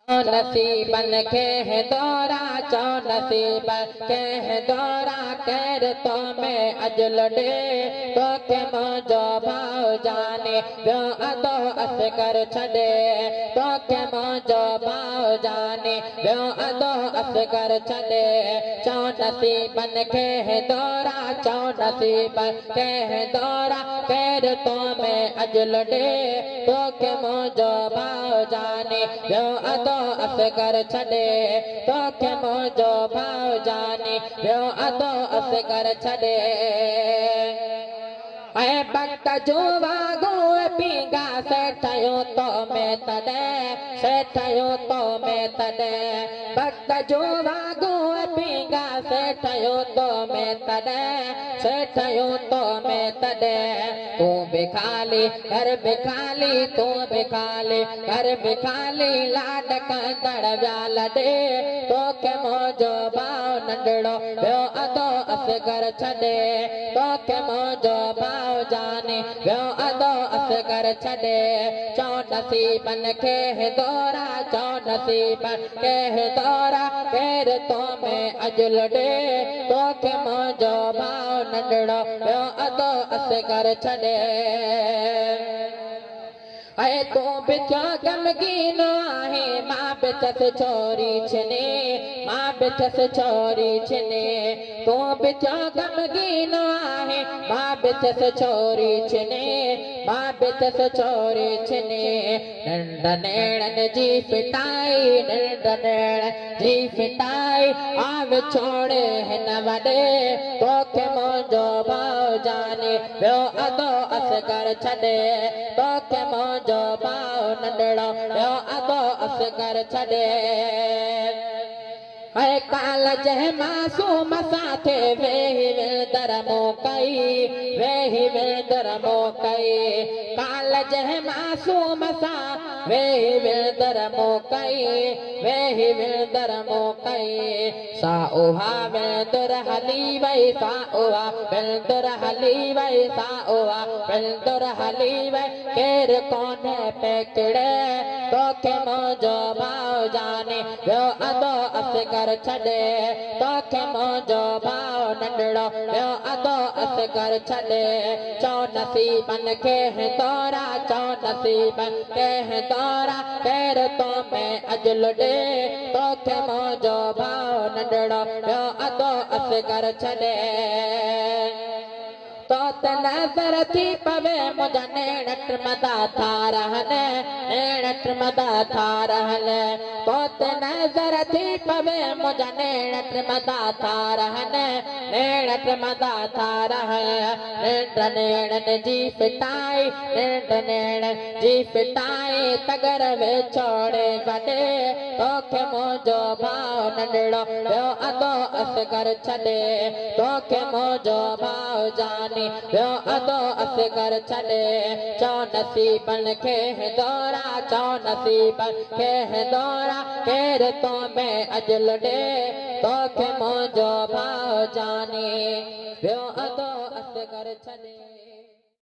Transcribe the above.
नसीबन के दौरा चो नसीबन के दौरा कर तो में अजल डे तो के मौजो भाव जाने व्यो अदो असगर छदे तो के मौजो भाव जाने व्यो अदो असगर छदे चो नसीबन के दौरा चो नसीबन के दौरा कर तो में अजल डे तो के मौजो भाव जाने व्यो अदो असगर छदे तो के मौजो भाव जाने व्यो अदो असगर छदे ऐ भक्त जो वागो पीगा सेठयो तो में तदे सेठयो तो में तदे भक्त जो वागो पीगा सेठयो तो में तदे सेठयो तो में तदे तू बिखाली घर बिखाली तू बिखाली घर बिखाली लाड कंदड़ व्याल दे तो के मौजो भाव नंढड़ो व्यो अदो असगर छदे तो के मौजो भाव जाने व्यो अदो असगर छदे चो नसीबन के दौरा चो नसीबन के दौरा केर तो में अजल डे तो के मौजो भाव नंढड़ो व्यो अदो असगर छदे ऐ तो बिचा गमगीन आहे मां बिचस छोरी छने मां बिचस छोरी छने तो बिचा गमगीन आहे मां बिचस छोरी छने मां बिचस छोरी छने नंढ नेड़न जी फिटाई नंढ नेड़न जी फिटाई आव छोड़े हिन वडे तो के मौजो भाव जाने व्यो अदो असगर छदे तो के मौजो भाव नंढड़ो व्यो अदो असगर छदे ऐ काल जह मासूम साथे वेही विलदर मोकई वेही विलदर मोकई काल जह मासूम सा वेही विलदर मोकई वेही विलदर मोकई सा उहा विलदर हली वई सा उहा विलदर हली वई सा उहा विलदर हली वई केर कोने पे किड़े तो के मौजो भाव जाने व्यो अदो असगर छदे तो के मौजो भाव नंढड़ो व्यो अदो असगर छदे चो नसीबन के दौरा चो नसीबन के दौरा केर तो में अजल डे तो के मौजो भाव नंढड़ो व्यो अदो असगर छदे तो नजर थी पवे मुझा नेणट मदा था रहने नेणट मदा था रहने तो नजर थी पवे मुझा नेणट मदा था रहने नेणट मदा था रहने नेणन जी फिटाई नेणन जी फिटाई तगर वे छोड़े वडे तो के मौजो भाव नंढड़ो व्यो अदो असगर छदे तो के मौजो भाव जाने व्यो अदो असगर छदे चो नसीबन के दौरा चो नसीबन के दौरा केर तो में अजल डे तो के मौजो भाव जाने व्यो अदो असगर छदे।